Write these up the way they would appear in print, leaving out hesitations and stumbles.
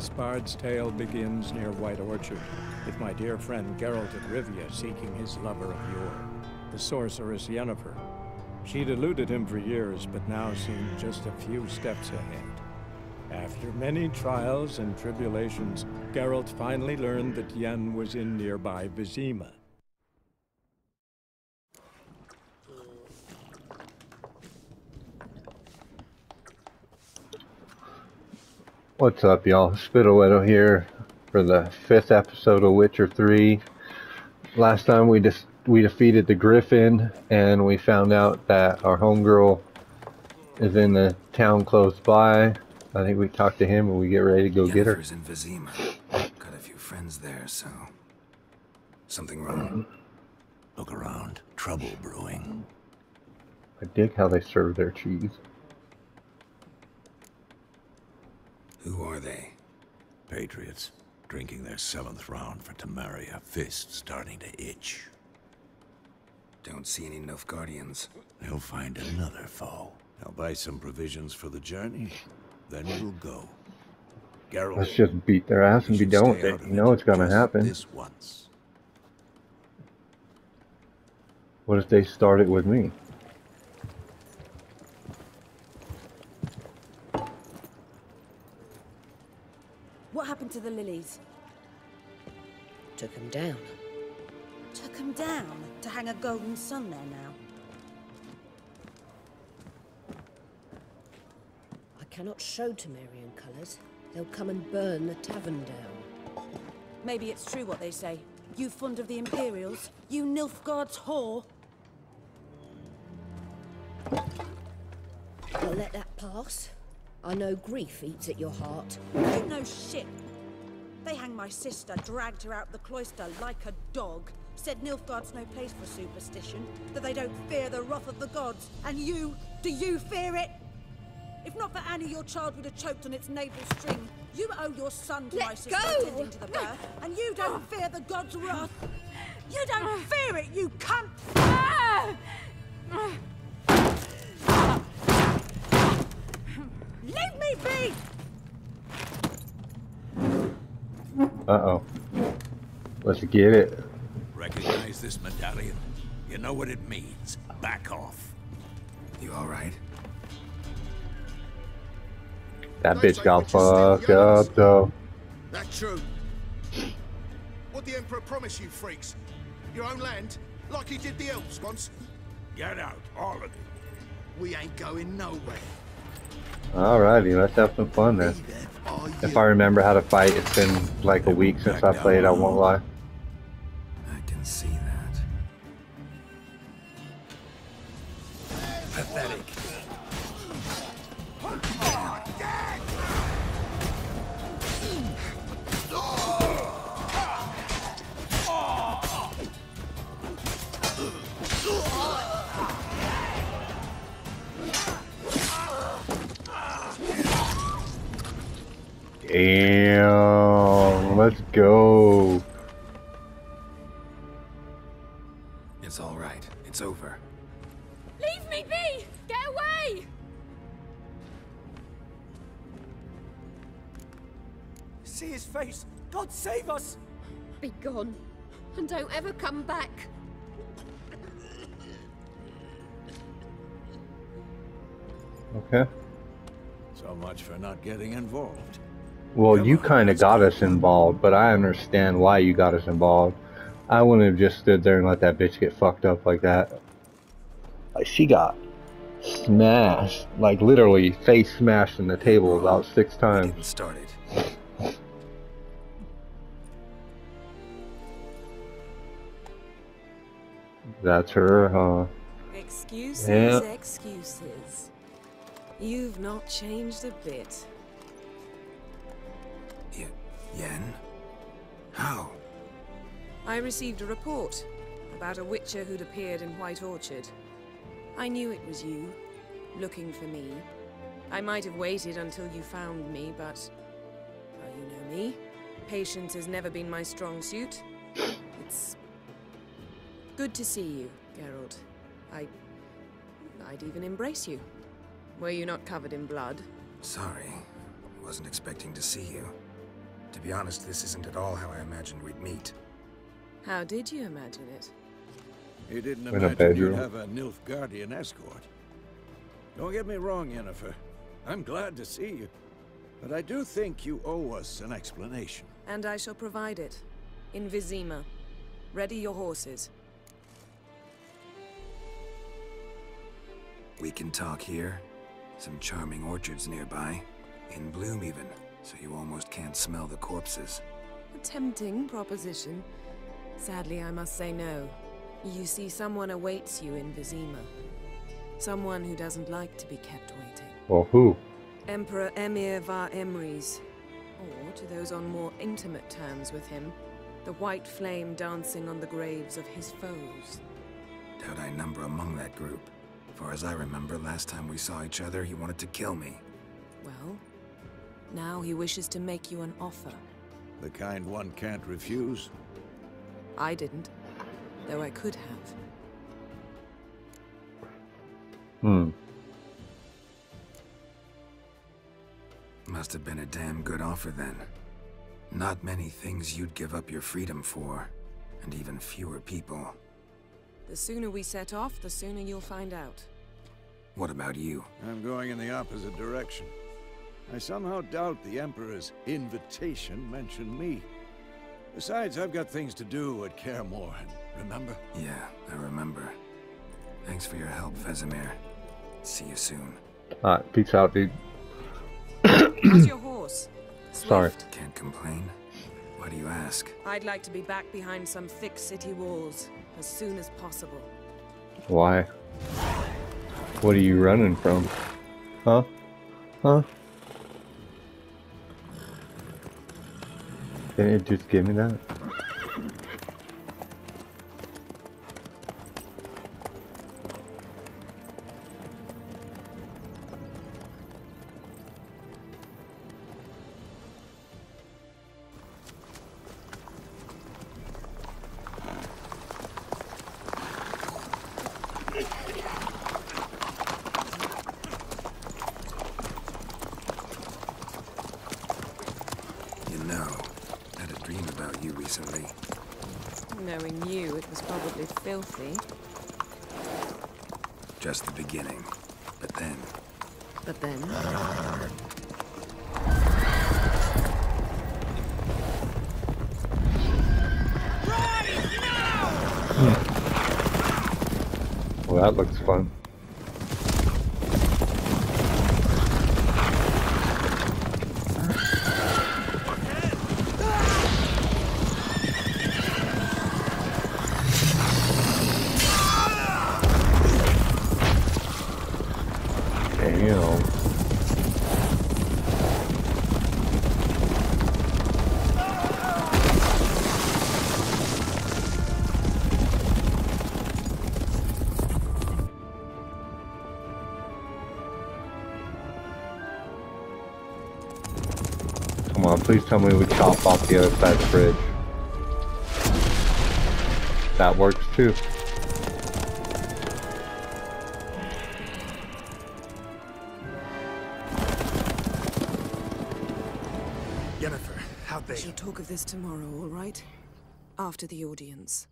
This bard's tale begins near White Orchard, with my dear friend Geralt of Rivia seeking his lover of yore, the sorceress Yennefer. She'd eluded him for years, but now seemed just a few steps ahead. After many trials and tribulations, Geralt finally learned that Yen was in nearby Vizima. What's up, y'all? Spiddowheddo here for the 5th episode of Witcher 3. Last time we defeated the Griffin, and we found out that our homegirl is in the town close by. I think we talked to him and we get ready to go get her. Yennefer's in Vizima. Got a few friends there, so... Something wrong? Look around. Trouble brewing. I dig how they serve their cheese. Who are they? Patriots. Drinking their 7th round for Temeria. Fist starting to itch. Don't see any Nilfgaardians. They'll find another foe. I'll buy some provisions for the journey. Then we'll go. Geralt, Let's just beat their ass and be done with it. You know it's gonna happen. This once. What if they start it with me? What happened to the lilies? Took him down. Took them down to hang a golden sun there now. I cannot show Temerian colours. They'll come and burn the tavern down. Maybe it's true what they say. You fond of the Imperials? You Nilfgaard's whore? I'll let that pass. I know grief eats at your heart. You know shit. They hanged my sister, dragged her out the cloister like a dog. Said Nilfgaard's no place for superstition, that they don't fear the wrath of the gods. And you, do you fear it? If not for Annie, your child would have choked on its navel string. You owe your son to my sister attending to the birth, and you don't fear the gods' wrath. You don't fear it, you cunt! Leave me be! Uh-oh. Let's get it. Recognize this medallion? You know what it means. Back off. You alright? That bitch got fucked up, though. That's true. What the Emperor promise you, freaks? Your own land? Like he did the elves once? Get out, all of you. We ain't going nowhere. Alrighty, let's have some fun then. If I remember how to fight, it's been like a week since I played, I won't lie. I can see that. Pathetic. Damn, let's go. It's alright. It's over. Leave me be! Get away! See his face! God save us! Be gone, and don't ever come back. Okay. So much for not getting involved. Well, you kind of got us involved, but I understand why you got us involved. I wouldn't have just stood there and let that bitch get fucked up like that. Like, she got smashed. Like, literally face smashed in the table about 6 times. Getting started. That's her, huh? Excuses, Yeah. excuses. You've not changed a bit. Yen? How? I received a report about a witcher who'd appeared in White Orchard. I knew it was you, looking for me. I might have waited until you found me, but... well, you know me. Patience has never been my strong suit. It's... good to see you, Geralt. I'd even embrace you. Were you not covered in blood? Sorry. Wasn't expecting to see you. To be honest, this isn't at all how I imagined we'd meet. How did you imagine it? You didn't In a imagine bedroom. you'd have a Nilfgaardian escort. Don't get me wrong, Yennefer. I'm glad to see you. But I do think you owe us an explanation. And I shall provide it. In Vizima. Ready your horses. We can talk here. Some charming orchards nearby. In bloom even, so you almost can't smell the corpses. A tempting proposition. Sadly, I must say no. You see, someone awaits you in Vizima. Someone who doesn't like to be kept waiting. Well, who? Emperor Emir var Emrys. Or, to those on more intimate terms with him, the white flame dancing on the graves of his foes. Doubt I number among that group. Far as I remember, last time we saw each other, he wanted to kill me. Well, now he wishes to make you an offer. The kind one can't refuse. I didn't, though I could have. Must have been a damn good offer then. Not many things you'd give up your freedom for, and even fewer people. The sooner we set off, the sooner you'll find out. What about you? I'm going in the opposite direction. I somehow doubt the Emperor's invitation mentioned me. Besides, I've got things to do at Kaer Morhen, remember? Yeah, I remember. Thanks for your help, Vesemir. See you soon. Alright, peace out, dude. How's your horse? Sorry. Swift? Can't complain. Why do you ask? I'd like to be back behind some thick city walls as soon as possible. Why? What are you running from? Huh? Huh? Can you just give me that? Knowing you, it was probably filthy. Just the beginning. But then... But then... Well, that looks fun. Come on, please tell me we chop off the other side of the bridge. That works too. Yennefer, how'd they... We shall talk of this tomorrow, all right? After the audience.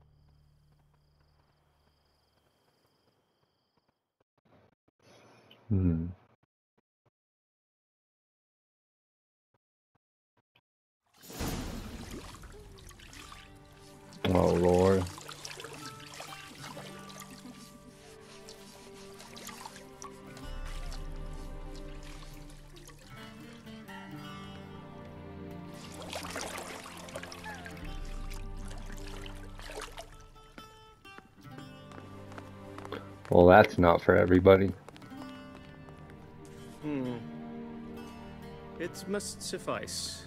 Oh, Lord. Well, that's not for everybody. It must suffice.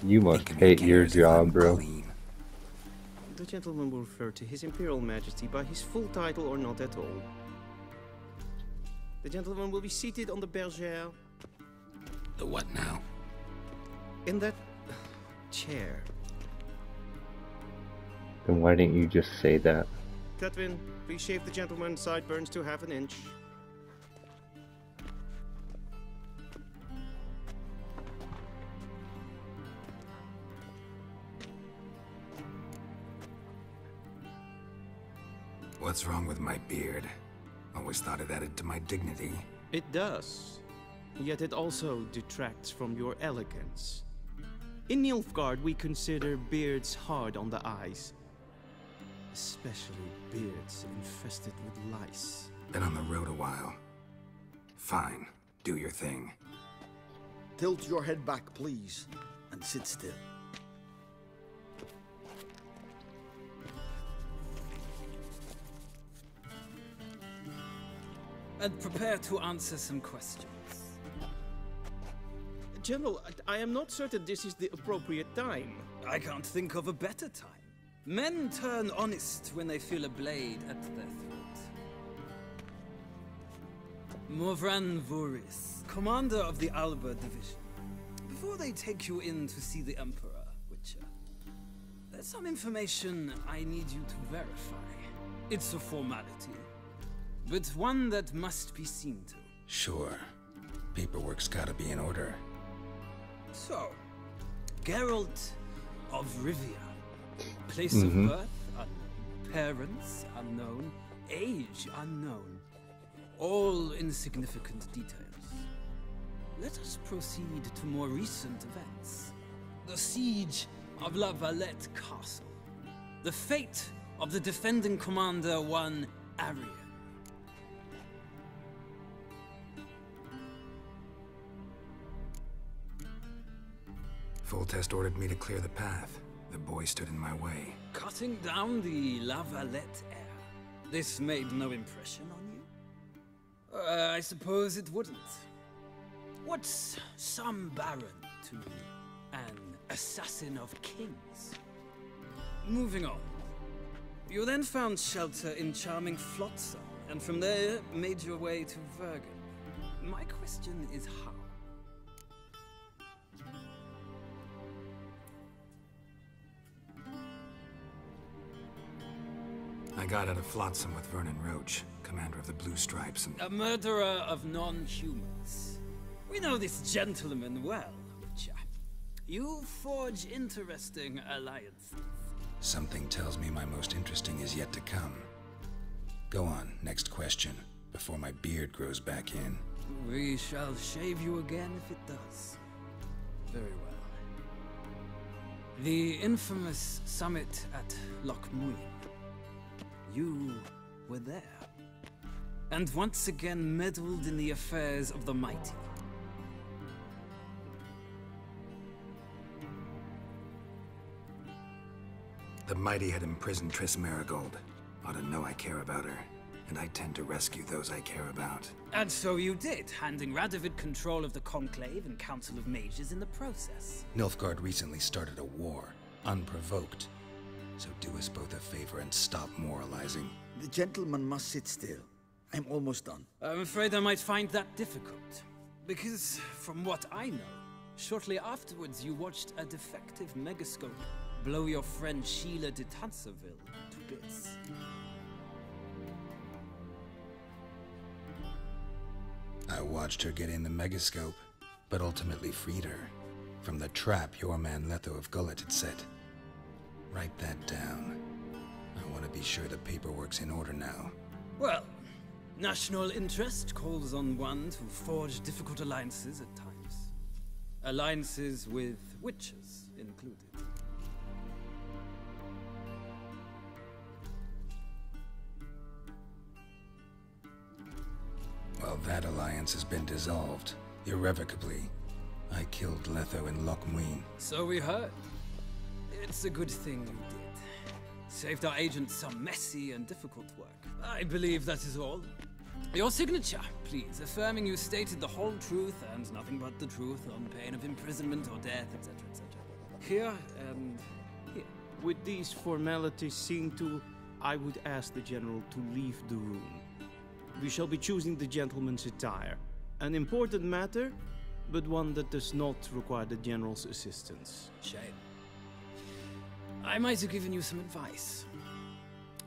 You must hate your job, bro. The gentleman will refer to His Imperial Majesty by his full title or not at all. The gentleman will be seated on the bergère. The what now? In that chair. Then why didn't you just say that? Catwin, please shave the gentleman's sideburns to half an inch. What's wrong with my beard? Always thought it added to my dignity. It does. Yet it also detracts from your elegance. In Nilfgaard, we consider beards hard on the eyes. Especially beards infested with lice. Been on the road a while. Fine. Do your thing. Tilt your head back, please, and sit still. And prepare to answer some questions. General, I am not certain this is the appropriate time. I can't think of a better time. Men turn honest when they feel a blade at their throat. Morvran Voris, commander of the Alba Division. Before they take you in to see the Emperor, Witcher, there's some information I need you to verify. It's a formality, but one that must be seen to. Sure. Paperwork's gotta be in order. So, Geralt of Rivia. Place of birth unknown. Parents unknown. Age unknown. All insignificant details. Let us proceed to more recent events. The siege of La Valette Castle. The fate of the defending commander, one Arian. Foltest ordered me to clear the path. The boy stood in my way. Cutting down the La Valette heir. This made no impression on you? I suppose it wouldn't. What's some baron to an assassin of kings? Moving on. You then found shelter in charming Flotsam, and from there made your way to Vergen. My question is how? I got out of Flotsam with Vernon Roach, commander of the Blue Stripes, and... A murderer of non-humans. We know this gentleman well, Witcher. You forge interesting alliances. Something tells me my most interesting is yet to come. Go on, next question, before my beard grows back in. We shall shave you again if it does. Very well. The infamous summit at Loch Muin. You were there, and once again meddled in the affairs of the mighty. The mighty had imprisoned Triss Marigold. Ought to know I care about her, and I tend to rescue those I care about. And so you did, handing Radovid control of the Conclave and Council of Mages in the process. Nilfgaard recently started a war, unprovoked. So do us both a favor and stop moralizing. The gentleman must sit still. I'm almost done. I'm afraid I might find that difficult. Because, from what I know, shortly afterwards you watched a defective megascope blow your friend Sheila de Tanserville to bits. I watched her get in the megascope, but ultimately freed her from the trap your man Letho of Gullet had set. Write that down. I want to be sure the paperwork's in order now. Well, national interest calls on one to forge difficult alliances at times. Alliances with witches included. Well, that alliance has been dissolved, irrevocably. I killed Letho in Loch Muin. So we heard. It's a good thing you did. Saved our agent some messy and difficult work. I believe that is all. Your signature, please, affirming you stated the whole truth and nothing but the truth on pain of imprisonment or death, etc., etc. Here and here. With these formalities seen to, I would ask the General to leave the room. We shall be choosing the gentleman's attire. An important matter, but one that does not require the General's assistance. Shame. I might have given you some advice.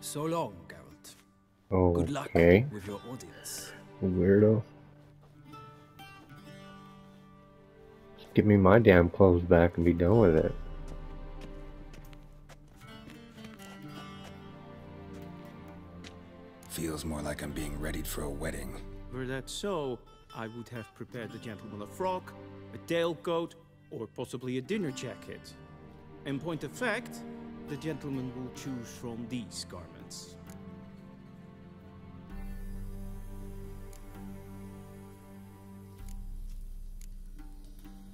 So long, Geralt. Okay. Good luck with your audience. Weirdo. Just give me my damn clothes back and be done with it. Feels more like I'm being readied for a wedding. Were that so, I would have prepared the gentleman a frock, a tailcoat, or possibly a dinner jacket. In point of fact, the gentleman will choose from these garments.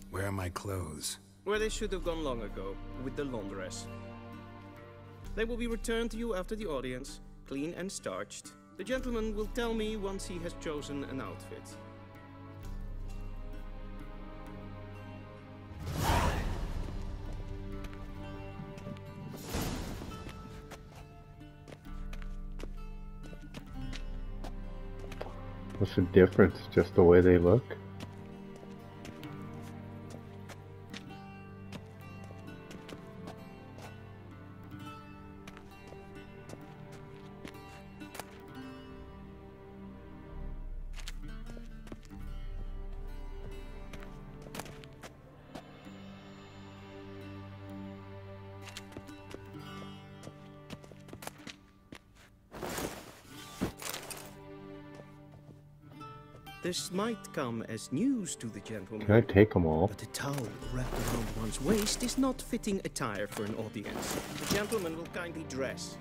Where are my clothes? Where they should have gone long ago, with the laundress. They will be returned to you after the audience, clean and starched. The gentleman will tell me once he has chosen an outfit. What's the difference? Just the way they look? This might come as news to the gentleman. Can I take them all? But a towel wrapped around one's waist is not fitting attire for an audience. The gentleman will kindly dress.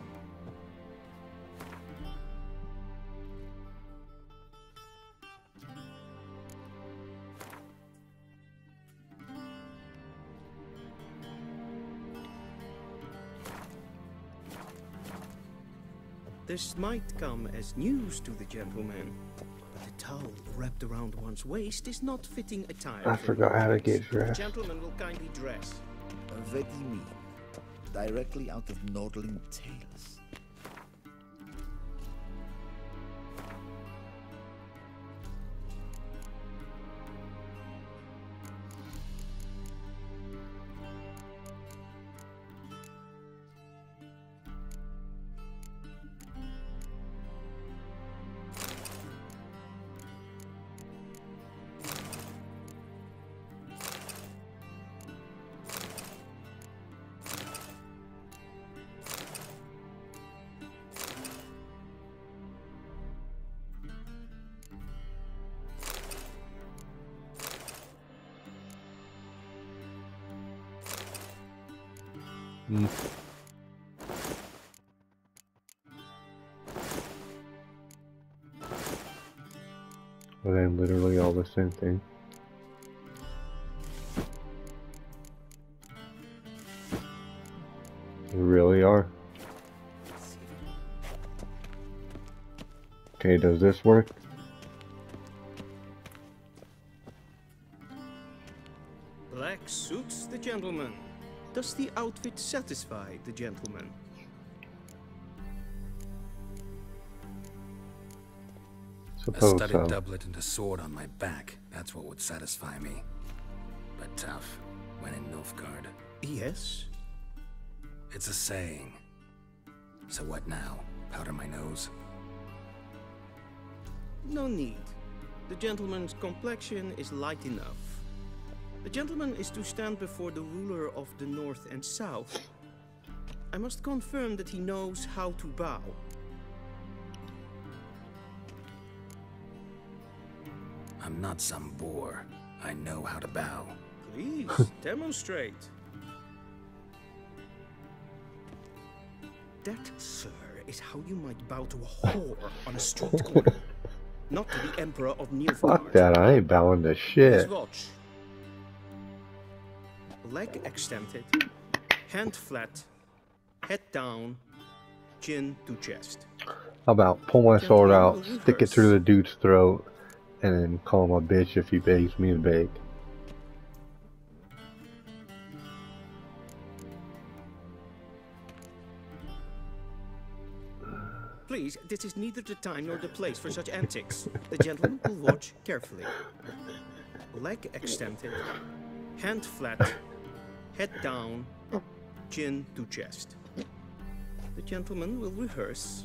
This might come as news to the gentleman. The towel wrapped around one's waist is not fitting attire. I forgot how to get dressed. The gentleman will kindly dress. What do you mean? Directly out of Nordling Tales. Are they literally all the same thing? They really are. Okay, does this work? Black suits the gentleman. Does the outfit satisfy the gentleman? A studded doublet and a sword on my back. That's what would satisfy me. But tough, when in Nilfgaard. Yes? It's a saying. So what now? Powder my nose? No need. The gentleman's complexion is light enough. The gentleman is to stand before the ruler of the North and South. I must confirm that he knows how to bow. I'm not some boor. I know how to bow. Please, demonstrate. That, sir, is how you might bow to a whore on a street corner. Not to the Emperor of Nilfgaard. Fuck that, I ain't bowing to shit. Please watch. Leg extended, hand flat, head down, chin to chest. How about pull my sword out, stick it through the dude's throat, and then call him a bitch if he begs me to beg. Please, this is neither the time nor the place for such antics. The gentleman will watch carefully. Leg extended, hand flat, head down, chin to chest. The gentleman will rehearse.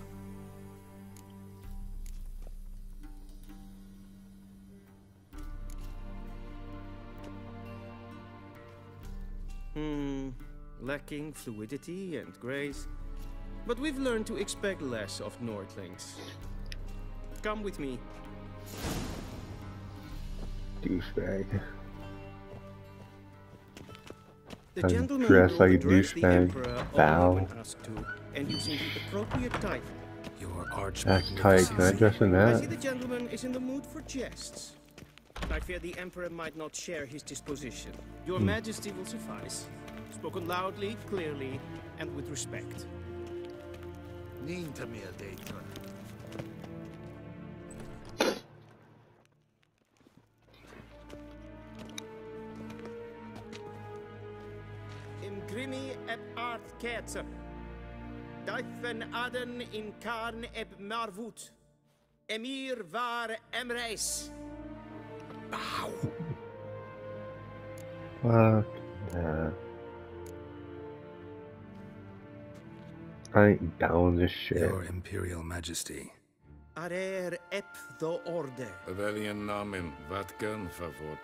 Lacking fluidity and grace. But we've learned to expect less of Nordlings. Come with me. Douchebag. The gentleman Dress like a will address the douchebag. Emperor Bow. only when asked to, and using the appropriate title. Your arch. That's tight. Can I dress in I see that? the gentleman is in the mood for jests. I fear the Emperor might not share his disposition. Your Majesty will suffice. Spoken loudly, clearly, and with respect. Ninta mir deiton. Imgrimi eb art ketzer. Daifen aden in karn eb marvut. Emir var emreis. Bow. Fuck that. I ain't down this shit. Your Imperial Majesty. Arer ep the orde. Welchen Namen? Wat gern favor?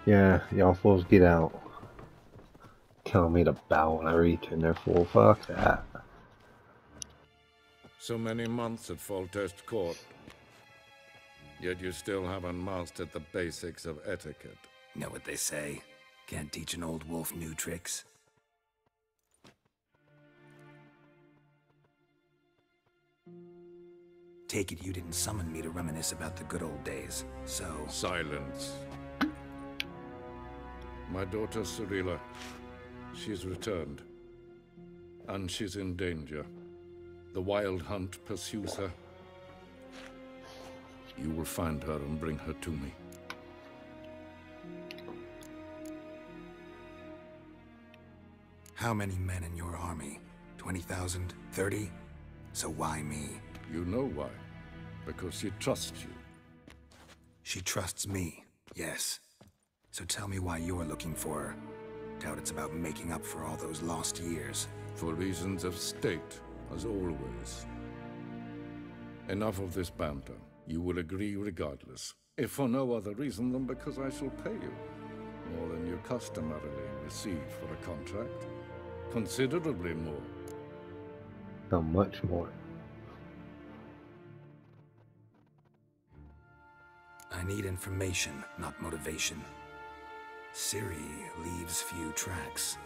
Yeah, y'all fools get out. Telling me to bow when I reach in there, fool. Fuck that. So many months at Foltest Court. Yet you still haven't mastered the basics of etiquette. Know what they say? Can't teach an old wolf new tricks. Take it you didn't summon me to reminisce about the good old days, so... Silence. My daughter Cyrilla, she's returned. And she's in danger. The Wild Hunt pursues her. You will find her and bring her to me. How many men in your army? 20,000? 30? So why me? You know why. Because she trusts you. She trusts me, yes. So tell me why you're looking for her. Doubt it's about making up for all those lost years. For reasons of state, as always. Enough of this banter. You will agree regardless. If for no other reason than because I shall pay you. More than you customarily receive for a contract. Considerably more. How much more? I need information, not motivation. Ciri leaves few tracks.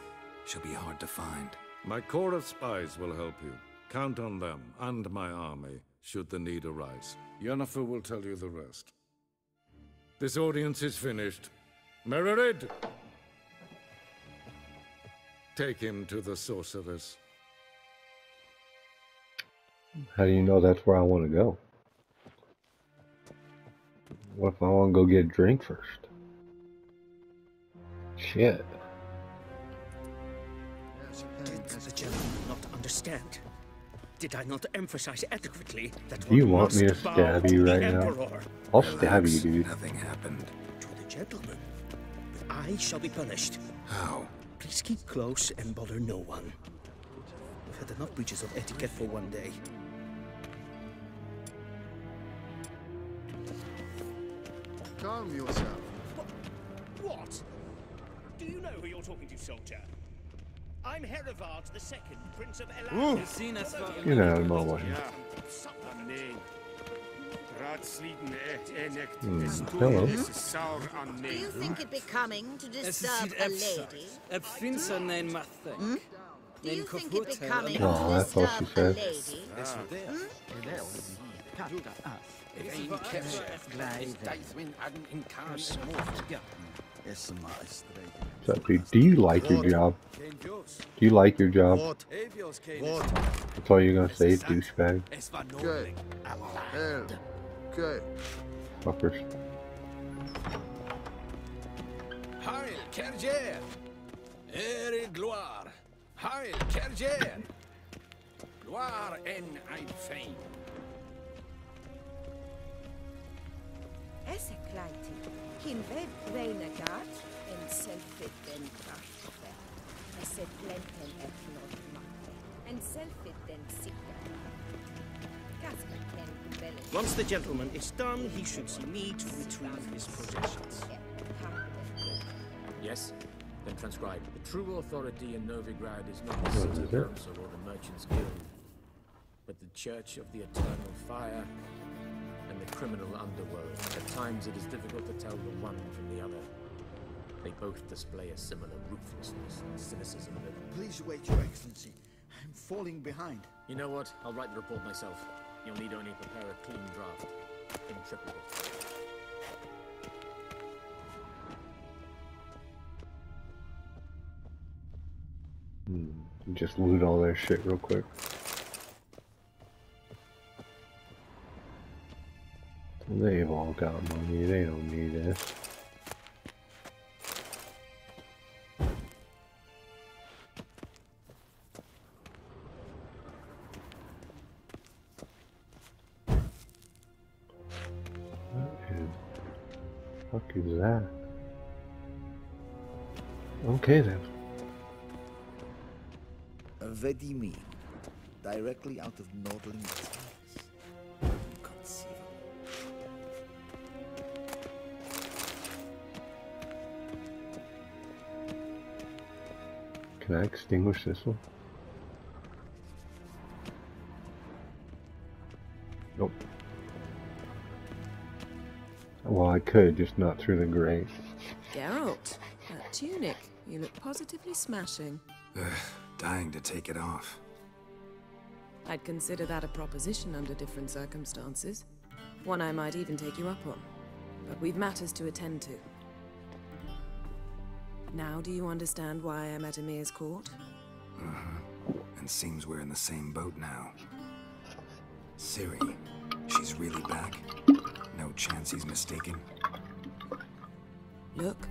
She'll be hard to find. My corps of spies will help you. Count on them, and my army, should the need arise. Yennefer will tell you the rest. This audience is finished. Mererid! Take him to the sorceress. How do you know that's where I want to go? What if I want to go get a drink first? Shit. Did the gentleman not understand? Did I not emphasize adequately that Do you one want me to must bow stab you to the right now? Emperor? I'll stab you, dude. Nothing happened. To the gentleman. But I shall be punished. How? Please keep close and bother no one. We've had enough breaches of etiquette for one day. Calm yourself. What? Do you know who you're talking to, soldier? I'm Herivard II, Prince of Elan. Get out of my way. Hello. Do you think it becoming to disturb a lady? Hmm? Do you think it becoming Oh, to that's all she disturb a said. lady? What's up, dude? Do you like your job? Do you like your job? That's all you're gonna say, douchebag. Good. Hell. Good. Fuckers. Heil, Kerjer! Eri gloire! Heil, Kerjer! Gloire en ein fein. Esse kleiti. Hin web renegat en selfit den krafte. Esse plenten et not matte. En selfit den sikka. Kasper ken belle. Once the gentleman is done, he should see me to retrieve his possessions. Yes? Then transcribe. The true authority in Novigrad is not the city council or the merchants' guild, but the Church of the Eternal Fire and the criminal underworld. At times it is difficult to tell the one from the other. They both display a similar ruthlessness and cynicism that... Please wait, Your Excellency. I'm falling behind. You know what? I'll write the report myself. You'll need only prepare a clean draft. In triplicate. Just loot all their shit real quick. They've all got money, they don't need this. What the fuck is that? Okay then. Vedimi, directly out of Nordling Tales. Inconceivable. Can I extinguish this one? Nope. Well, I could, just not through the grate. Geralt, that tunic. You look positively smashing. Dying to take it off. I'd consider that a proposition under different circumstances. One I might even take you up on. But we've matters to attend to. Now do you understand why I'm at Emir's court? And seems we're in the same boat now. Ciri, she's really back? No chance he's mistaken? Look,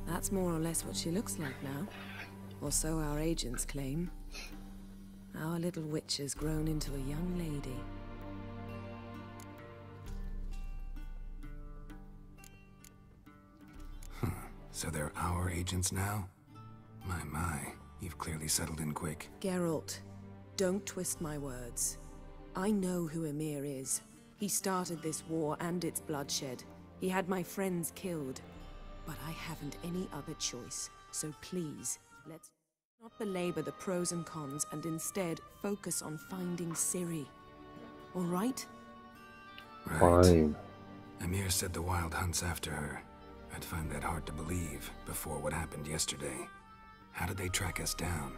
that's more or less what she looks like now. Or so our agents claim. Our little witch has grown into a young lady. So they're our agents now? My, you've clearly settled in quick. Geralt, don't twist my words. I know who Emir is. He started this war and its bloodshed. He had my friends killed. But I haven't any other choice. So please, let's not belabor the pros and cons and instead focus on finding Ciri. All right? Right. Fine. Emir said the Wild Hunt's after her. I'd find that hard to believe before what happened yesterday. How did they track us down?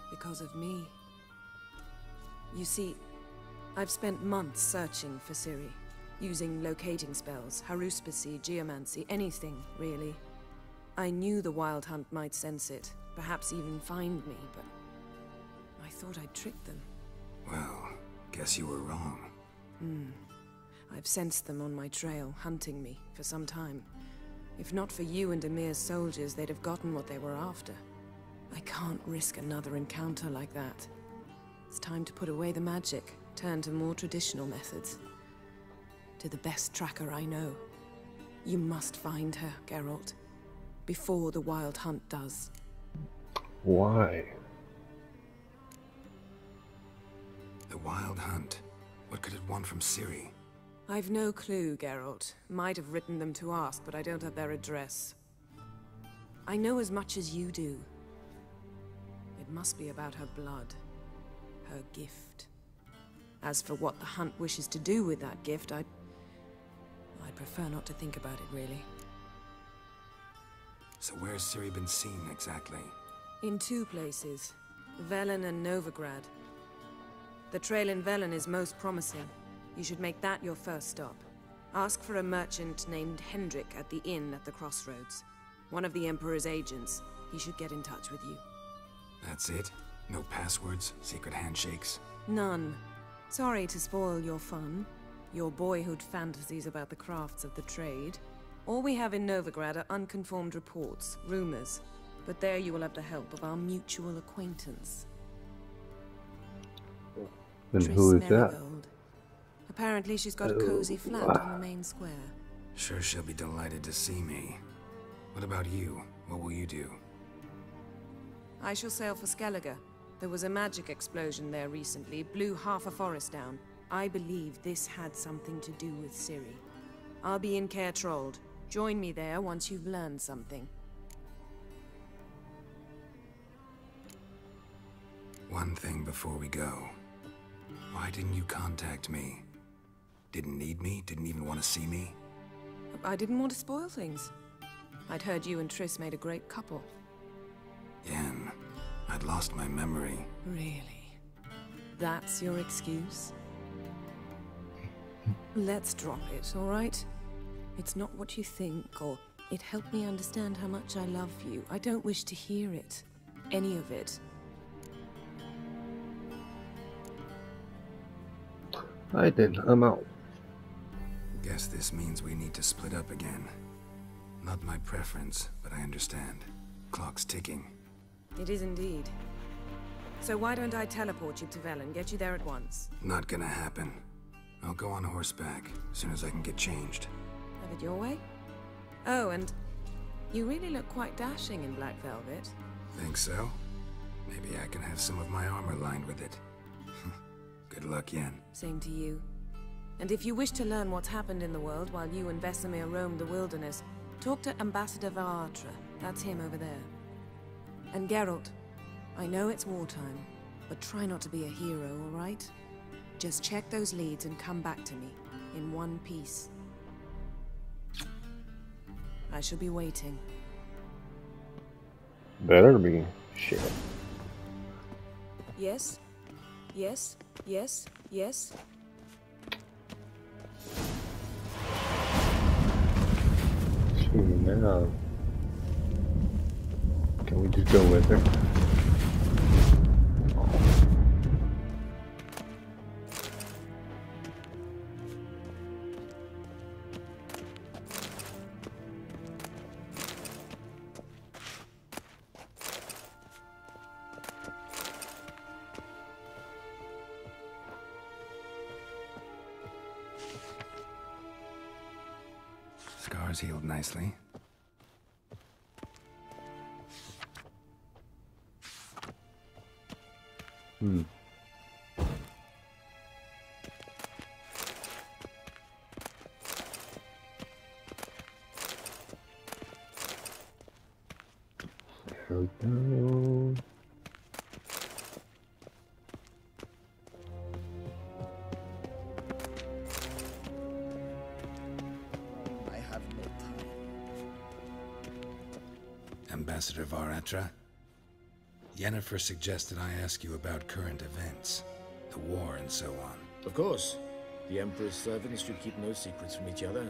Because of me. You see, I've spent months searching for Ciri, using locating spells, haruspicy, geomancy, anything, really. I knew the Wild Hunt might sense it, perhaps even find me, but I thought I'd tricked them. Well, guess you were wrong. I've sensed them on my trail, hunting me, for some time. If not for you and Emir's soldiers, they'd have gotten what they were after. I can't risk another encounter like that. It's time to put away the magic, turn to more traditional methods. To the best tracker I know. You must find her, Geralt. Before the Wild Hunt does. Why? The Wild Hunt? What could it want from Ciri? I've no clue, Geralt. Might have written them to ask, but I don't have their address. I know as much as you do. It must be about her blood. Her gift. As for what the Hunt wishes to do with that gift, I'd prefer not to think about it, really. So where's Ciri been seen, exactly? In two places. Velen and Novigrad. The trail in Velen is most promising. You should make that your first stop. Ask for a merchant named Hendrik at the inn at the crossroads. One of the Emperor's agents. He should get in touch with you. That's it? No passwords? Secret handshakes? None. Sorry to spoil your fun. Your boyhood fantasies about the crafts of the trade. All we have in Novigrad are unconfirmed reports, rumors. But there you will have the help of our mutual acquaintance. Then who is that? Apparently she's got a cozy flat on the main square. Sure she'll be delighted to see me. What about you? What will you do? I shall sail for Skellige. There was a magic explosion there recently, blew half a forest down. I believe this had something to do with Ciri. I'll be in Caer Trold. Join me there once you've learned something. One thing before we go. Why didn't you contact me? Didn't need me? Didn't even want to see me? I didn't want to spoil things. I'd heard you and Triss made a great couple. Yen, I'd lost my memory. Really? That's your excuse? Let's drop it, all right? It's not what you think, or it helped me understand how much I love you. I don't wish to hear it. Any of it. Alright then, I'm out. Guess this means we need to split up again. Not my preference, but I understand. Clock's ticking. It is indeed. So why don't I teleport you to Velen, get you there at once? Not gonna happen. I'll go on horseback, as soon as I can get changed. Have it your way? Oh, and you really look quite dashing in black velvet. Think so? Maybe I can have some of my armor lined with it. Good luck, Yen. Same to you. And if you wish to learn what's happened in the world while you and Vesemir roamed the wilderness, talk to Ambassador Varatra. That's him over there. And Geralt, I know it's wartime, but try not to be a hero, all right? Just check those leads and come back to me, in one piece. I shall be waiting. Better be. Shit. Yes? Yes? Yes? Yes? Now, can we just go with her? Scars healed nicely. Hmm. There we go. I have no time. Ambassador Varatra? Yennefer suggested I ask you about current events, the war and so on. Of course. The Emperor's servants should keep no secrets from each other.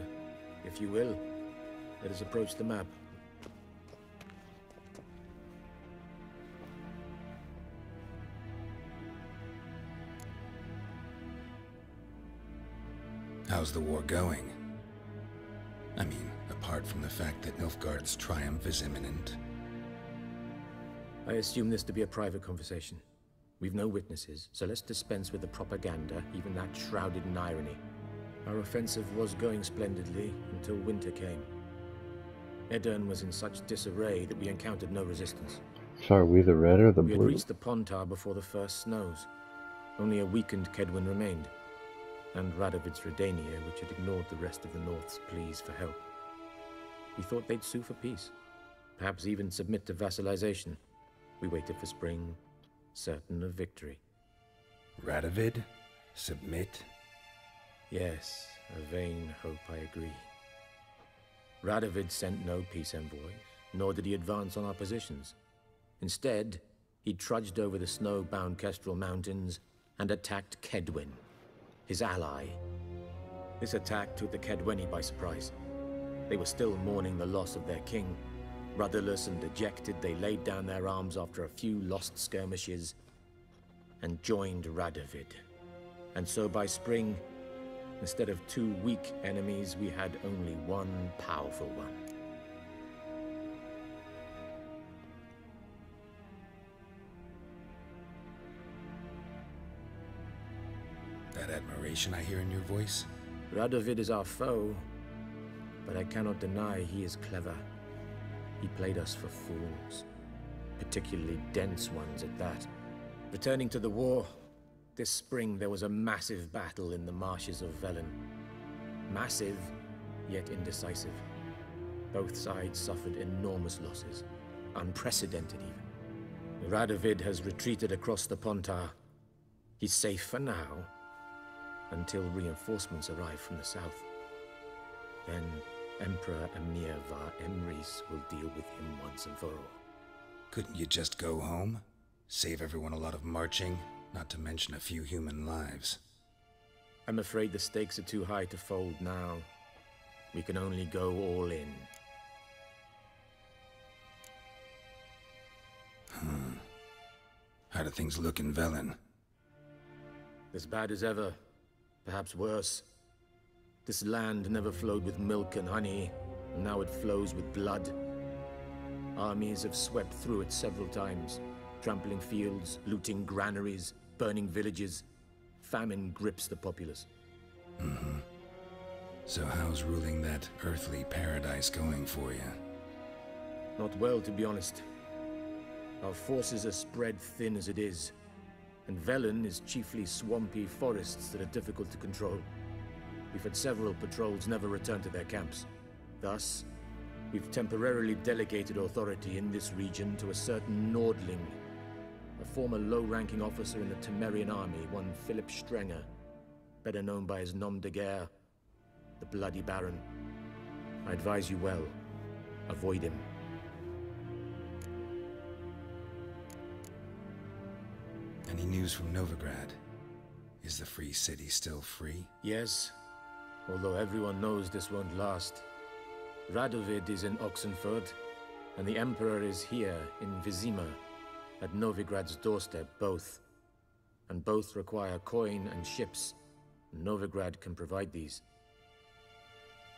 If you will, let us approach the map. How's the war going? I mean, apart from the fact that Nilfgaard's triumph is imminent. I assume this to be a private conversation. We've no witnesses, so let's dispense with the propaganda, even that shrouded in irony. Our offensive was going splendidly until winter came. Edirn was in such disarray that we encountered no resistance. Sorry, we the red or the We had blue? reached the Pontar before the first snows. Only a weakened Kedwin remained, and Radovid's Redania, which had ignored the rest of the North's pleas for help. We thought they'd sue for peace, perhaps even submit to vassalization. We waited for spring, certain of victory. Radovid? Submit? Yes, a vain hope, I agree. Radovid sent no peace envoys, nor did he advance on our positions. Instead, he trudged over the snow-bound Kestrel Mountains and attacked Kedwin, his ally. This attack took the Kedweni by surprise. They were still mourning the loss of their king. Rudderless and dejected, they laid down their arms after a few lost skirmishes and joined Radovid. And so by spring, instead of two weak enemies, we had only one powerful one. That admiration I hear in your voice? Radovid is our foe, but I cannot deny he is clever. He played us for fools, particularly dense ones at that. Returning to the war, this spring there was a massive battle in the marshes of Velen. Massive, yet indecisive. Both sides suffered enormous losses, unprecedented even. Radovid has retreated across the Pontar. He's safe for now, until reinforcements arrive from the south. Then Emperor Emir var Emrys will deal with him once and for all. Couldn't you just go home? Save everyone a lot of marching, not to mention a few human lives. I'm afraid the stakes are too high to fold now. We can only go all in. How do things look in Velen? As bad as ever, perhaps worse. This land never flowed with milk and honey, and now it flows with blood. Armies have swept through it several times, trampling fields, looting granaries, burning villages. Famine grips the populace. So how's ruling that earthly paradise going for you? Not well, to be honest. Our forces are spread thin as it is, and Velen is chiefly swampy forests that are difficult to control. We've had several patrols never return to their camps. Thus, we've temporarily delegated authority in this region to a certain Nordling, a former low-ranking officer in the Temerian army, one Philip Strenger, better known by his nom de guerre, the Bloody Baron. I advise you well. Avoid him. Any news from Novigrad? Is the free city still free? Yes, although everyone knows this won't last. Radovid is in Oxenford, and the Emperor is here in Vizima, at Novigrad's doorstep, both. And both require coin and ships. Novigrad can provide these.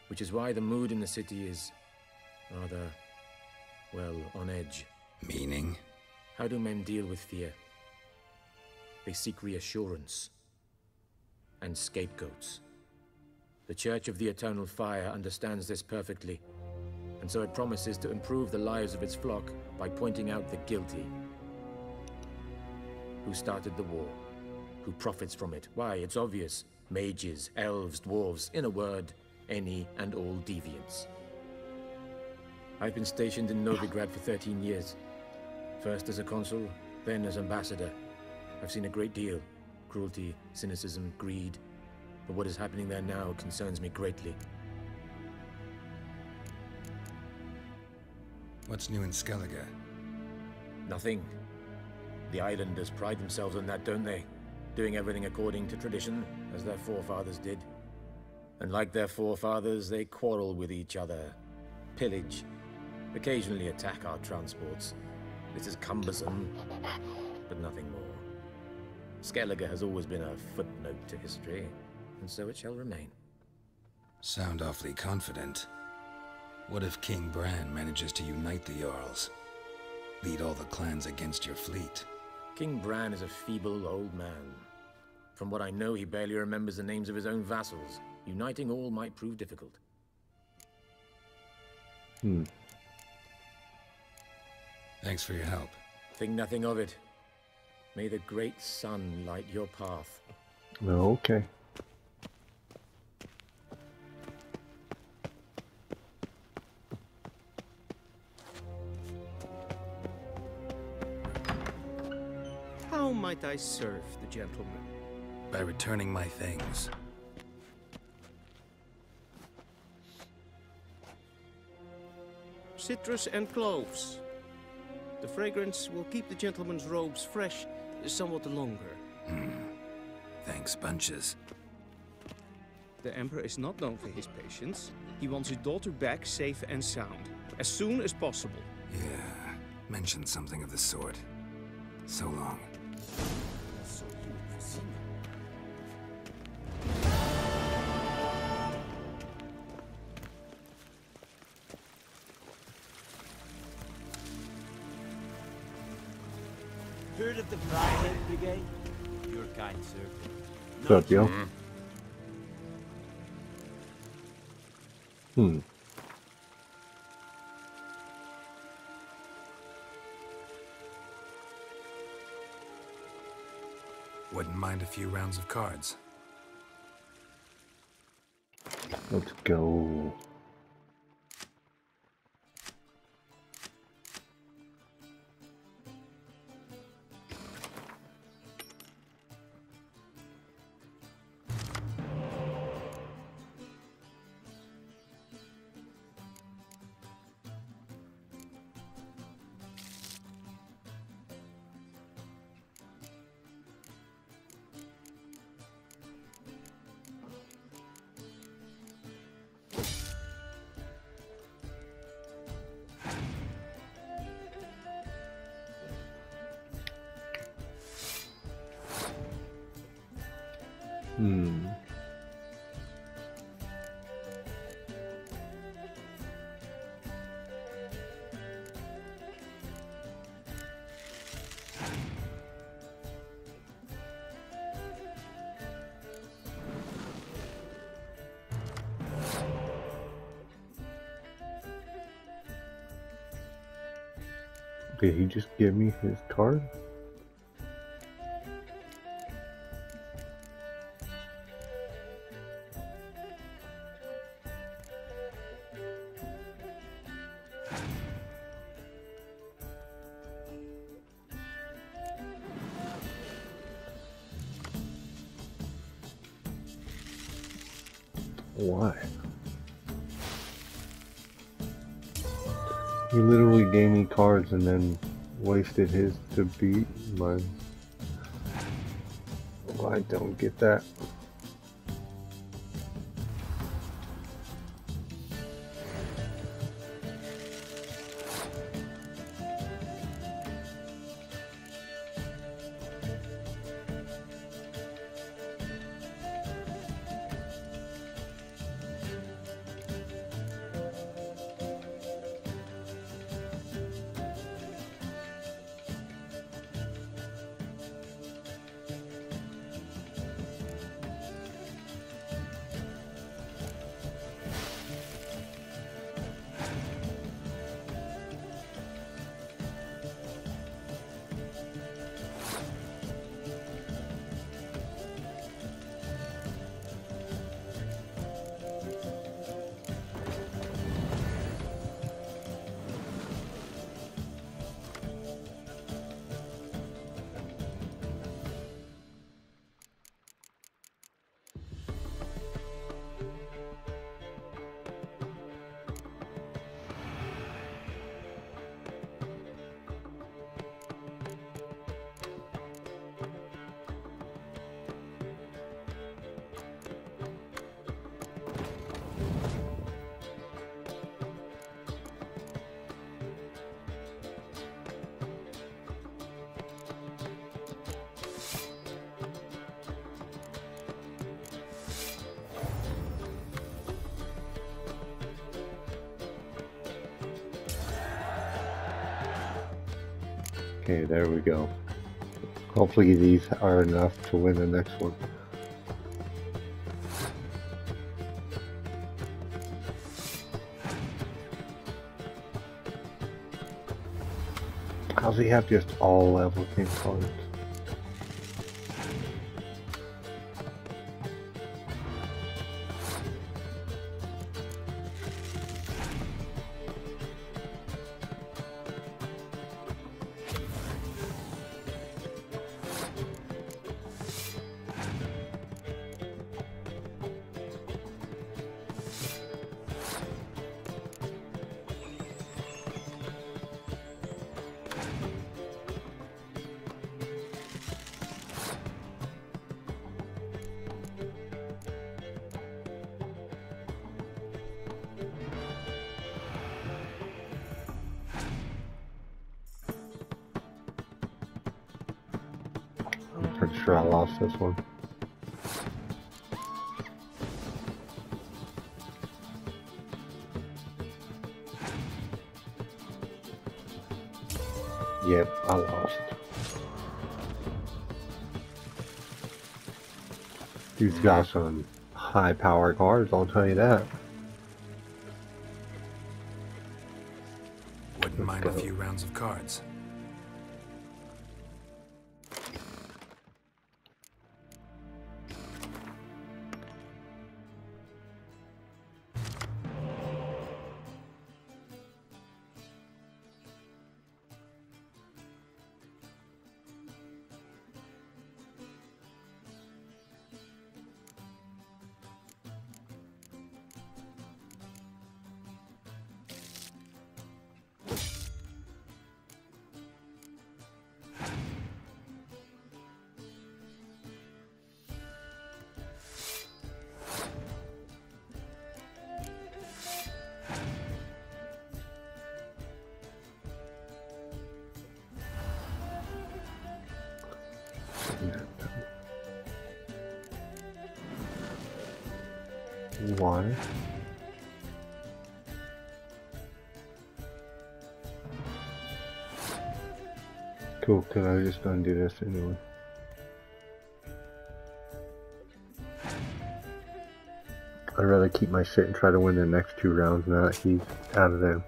Which is why the mood in the city is rather, well, on edge. Meaning? How do men deal with fear? They seek reassurance and scapegoats. The Church of the Eternal Fire understands this perfectly, and so it promises to improve the lives of its flock by pointing out the guilty. Who started the war? Who profits from it? Why, it's obvious. Mages, elves, dwarves, in a word, any and all deviants. I've been stationed in Novigrad for 13 years. First as a consul, then as ambassador. I've seen a great deal. Cruelty, cynicism, greed. But what is happening there now concerns me greatly. What's new in Skellige? Nothing. The islanders pride themselves on that, don't they? Doing everything according to tradition, as their forefathers did. And like their forefathers, they quarrel with each other, pillage, occasionally attack our transports. This is cumbersome, but nothing more. Skellige has always been a footnote to history, and so it shall remain. Sound awfully confident. What if King Bran manages to unite the Jarls? Lead all the clans against your fleet? King Bran is a feeble old man. From what I know, he barely remembers the names of his own vassals. Uniting all might prove difficult. Thanks for your help. Think nothing of it. May the great sun light your path. Okay. How might I serve the gentleman? By returning my things. Citrus and cloves. The fragrance will keep the gentleman's robes fresh somewhat longer. Thanks, bunches. The Emperor is not known for his patience. He wants his daughter back safe and sound, as soon as possible. Yeah, mentioned something of the sort. So long. Heard of the Fryhead Brigade? Your kind, sir. What's up, yo? Wouldn't mind a few rounds of cards. Let's go. Hmm. Did he just give me his card? Why? He literally gave me cards and then wasted his to beat mine. Oh, I don't get that. Okay, there we go. Hopefully these are enough to win the next one. How's he have just all level 10 cards? Pretty sure I lost this one. Yep, I lost. Dude's got some high power cards, I'll tell you that. Wouldn't mind a few rounds of cards. Why? Cool, because I was just gonna do this anyway. I'd rather keep my shit and try to win the next 2 rounds now that he's out of them.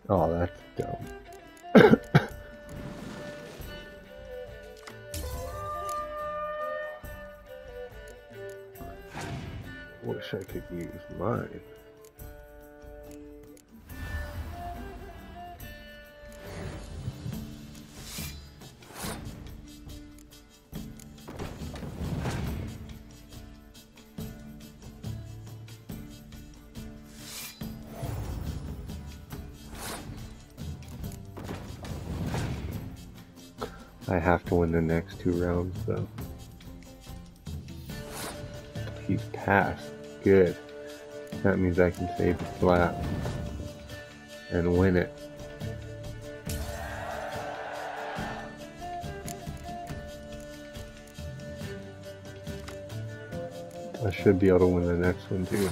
Oh, that's dumb. Wish I could use mine. I have to win the next 2 rounds though. He's passed. Good. That means I can save the flat and win it. I should be able to win the next one too.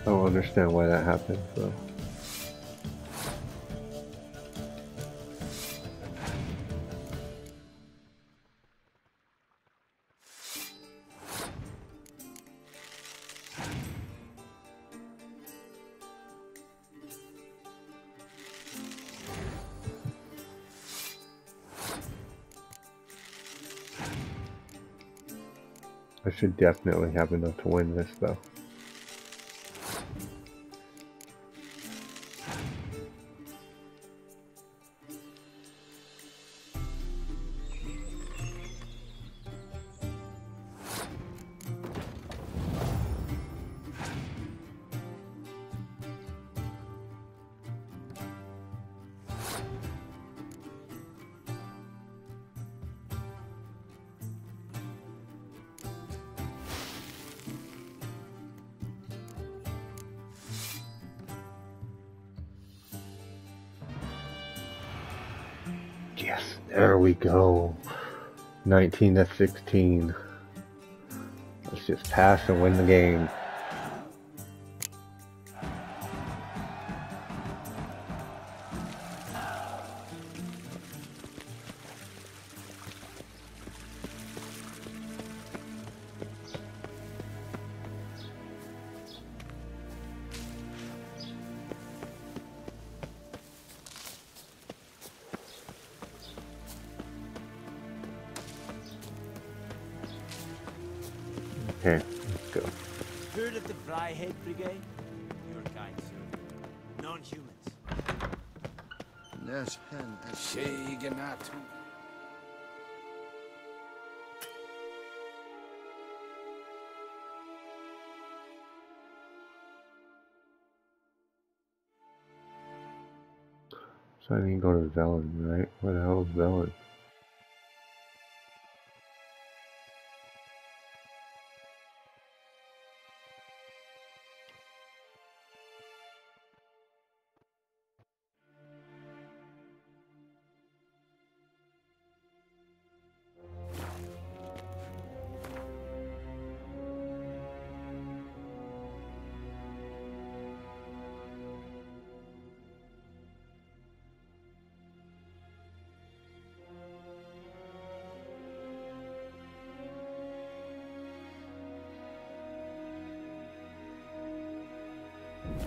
I don't understand why that happened, so. I should definitely have enough to win this though. Yes, there we go. 19 to 16. Let's just pass and win the game. Okay, let's go. Heard of the Fryhead Brigade? Your kind, sir. Non-humans. Nespen Sheganatu. So I need to go to Velen, right? Where the hell is Velen?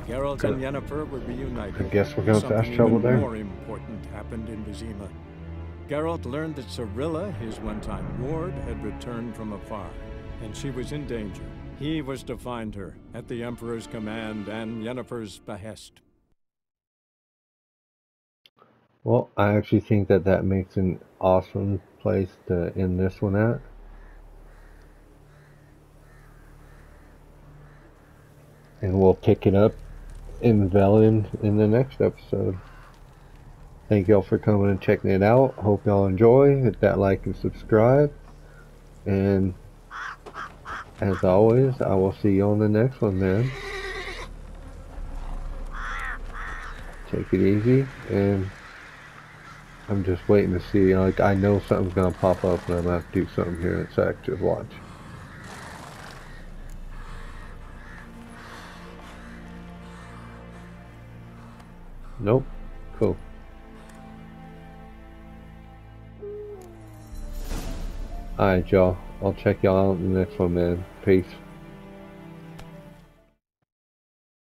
Geralt and Yennefer were reunited. I guess we're going to fast travel there. Something more important happened in Vizima. Geralt learned that Cirilla, his one-time ward, had returned from afar, and she was in danger. He was to find her, at the Emperor's command and Yennefer's behest. Well, I actually think that that makes an awesome place to end this one at. And we'll pick it up in Velen in the next episode. Thank y'all for coming and checking it out. Hope y'all enjoy. Hit that like and subscribe. And as always, I will see you on the next one, man. Take it easy, and I'm just waiting to see. Like, I know something's gonna pop up, and I'm gonna have to do something here in a sec. Just watch. Nope. Cool. Alright, y'all. I'll check y'all out in the next one, man. Peace.